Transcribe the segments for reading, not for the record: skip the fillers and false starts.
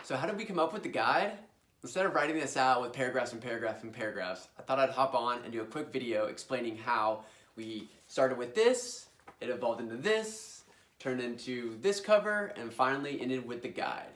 So how did we come up with the guide? Instead of writing this out with paragraphs and paragraphs and paragraphs, I thought I'd hop on and do a quick video explaining how we started with this, it evolved into this, turned into this cover, and finally ended with the guide.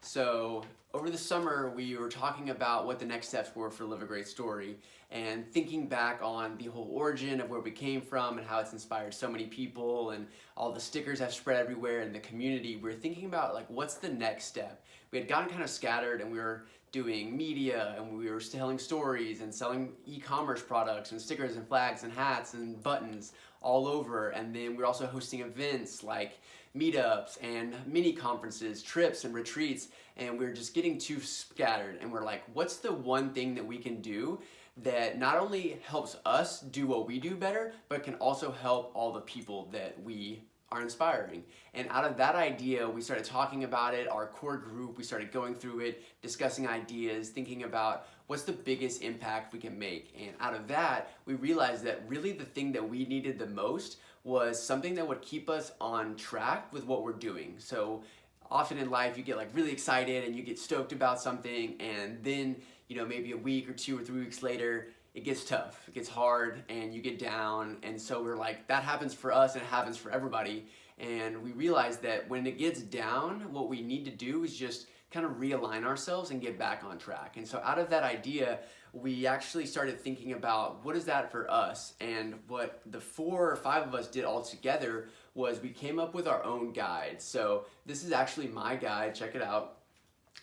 So over the summer, we were talking about what the next steps were for Live a Great Story and thinking back on the whole origin of where we came from and how it's inspired so many people and all the stickers have spread everywhere in the community. We were thinking about like, what's the next step? We had gotten kind of scattered and we were doing media and we were telling stories and selling e-commerce products and stickers and flags and hats and buttons all over. And then we were also hosting events like meetups and mini conferences, trips and retreats, and we were just getting too scattered. And we're like, what's the one thing that we can do that not only helps us do what we do better, but can also help all the people that we are inspiring? And out of that idea, we started talking about it, our core group, we started going through it, discussing ideas, thinking about what's the biggest impact we can make. And out of that, we realized that really the thing that we needed the most was something that would keep us on track with what we're doing. So often in life, you get like really excited and you get stoked about something, and then, you know, maybe a week or 2 or 3 weeks later, it gets tough, it gets hard, and you get down. And so we're like, that happens for us and it happens for everybody. And we realized that when it gets down, what we need to do is just kind of realign ourselves and get back on track. And so out of that idea, we actually started thinking about what is that for us? And what the 4 or 5 of us did all together was we came up with our own guide. So this is actually my guide, check it out.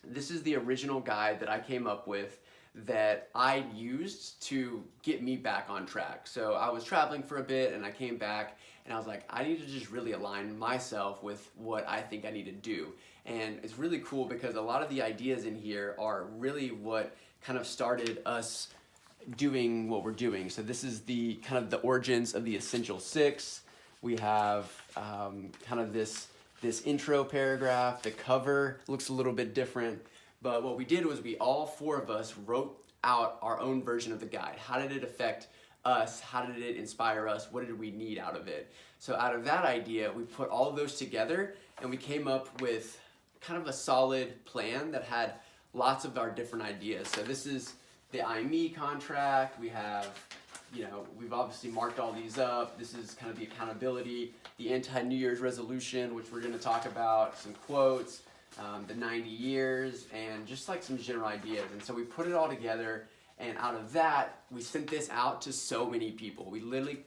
This is the original guide that I came up with that I used to get me back on track. So I was traveling for a bit and I came back and I was like, I need to just really align myself with what I think I need to do. And it's really cool because a lot of the ideas in here are really what kind of started us doing what we're doing. So this is the kind of the origins of the Essential 6. We have kind of this intro paragraph. The cover looks a little bit different. But what we did was we all 4 of us wrote out our own version of the guide. How did it affect us? How did it inspire us? What did we need out of it? So out of that idea, we put all of those together and we came up with kind of a solid plan that had lots of our different ideas. So this is the IME contract. We have, you know, we've obviously marked all these up. This is kind of the accountability, the anti-New Year's resolution, which we're gonna talk about, some quotes, the 90 years, and just like some general ideas. And so we put it all together, and out of that, we sent this out to so many people. We literally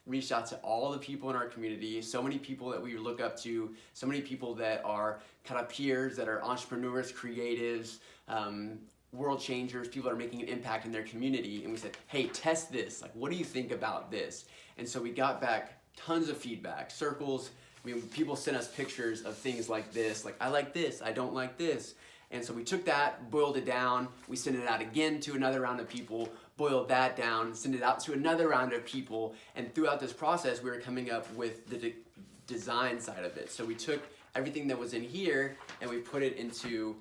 reached out to all the people in our community, so many people that we look up to, so many people that are kind of peers, that are entrepreneurs, creatives, world changers, people that are making an impact in their community. And we said, hey, test this. Like, what do you think about this? And so we got back tons of feedback, circles. I mean, people sent us pictures of things like this, like, I like this, I don't like this. And so we took that, boiled it down, we sent it out again to another round of people, boiled that down, sent it out to another round of people, and throughout this process, we were coming up with the design side of it. So we took everything that was in here and we put it into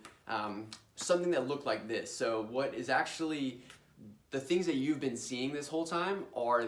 something that looked like this. So what is actually, the things that you've been seeing this whole time are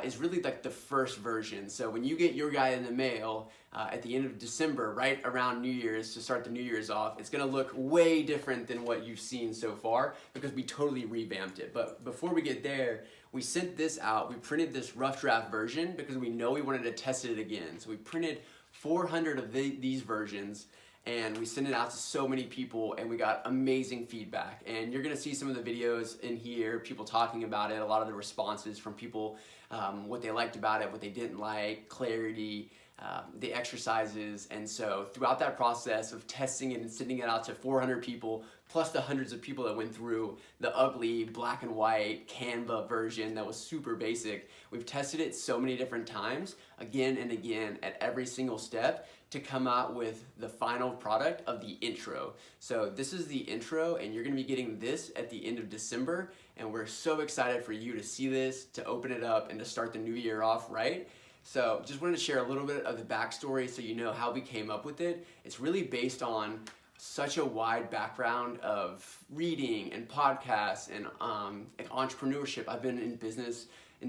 is really like the first version. So when you get your guide in the mail at the end of December, right around New Year's to start the New Year's off, it's gonna look way different than what you've seen so far because we totally revamped it. But before we get there, we sent this out, we printed this rough draft version because we know we wanted to test it again. So we printed 400 of these versions and we sent it out to so many people and we got amazing feedback. And you're gonna see some of the videos in here, people talking about it, a lot of the responses from people, what they liked about it, what they didn't like, clarity, the exercises. And so throughout that process of testing it and sending it out to 400 people, plus the hundreds of people that went through the ugly black and white Canva version that was super basic, we've tested it so many different times, again and again, at every single step to come out with the final product of the intro. So this is the intro, and you're gonna be getting this at the end of December, and we're so excited for you to see this, to open it up, and to start the new year off right. So just wanted to share a little bit of the backstory so you know how we came up with it. It's really based on such a wide background of reading and podcasts and entrepreneurship. I've been in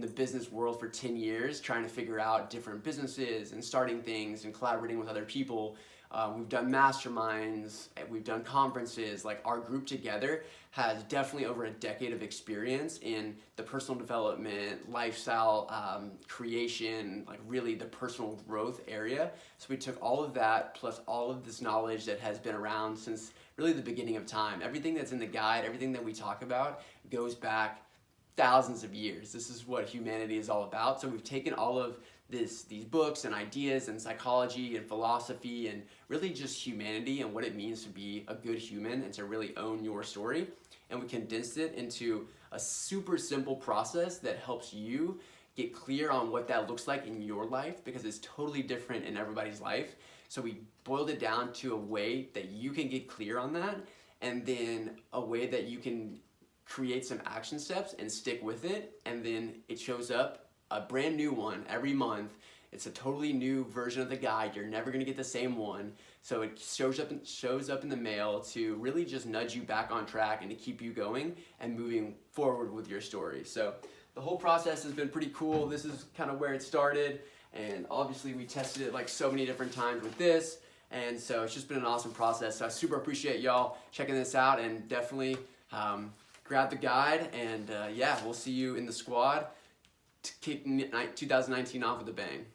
the business world for 10 years trying to figure out different businesses and starting things and collaborating with other people We've done masterminds, we've done conferences. Like, our group together has definitely over a decade of experience in the personal development, lifestyle creation, like really the personal growth area. So we took all of that plus all of this knowledge that has been around since really the beginning of time. Everything that's in the guide, everything that we talk about goes back thousands of years. This is what humanity is all about. So we've taken all of these books and ideas and psychology and philosophy and really just humanity and what it means to be a good human and to really own your story. And we condensed it into a super simple process that helps you get clear on what that looks like in your life, because it's totally different in everybody's life. So we boiled it down to a way that you can get clear on that, and then a way that you can create some action steps and stick with it, and then it shows up, a brand new one every month. It's a totally new version of the guide. You're never gonna get the same one. So it shows up in the mail to really just nudge you back on track and to keep you going and moving forward with your story. So the whole process has been pretty cool. This is kind of where it started, and obviously we tested it like so many different times with this, and so it's just been an awesome process. So I super appreciate y'all checking this out, and definitely grab the guide, and yeah, we'll see you in the squad to kick 2019 off with a bang.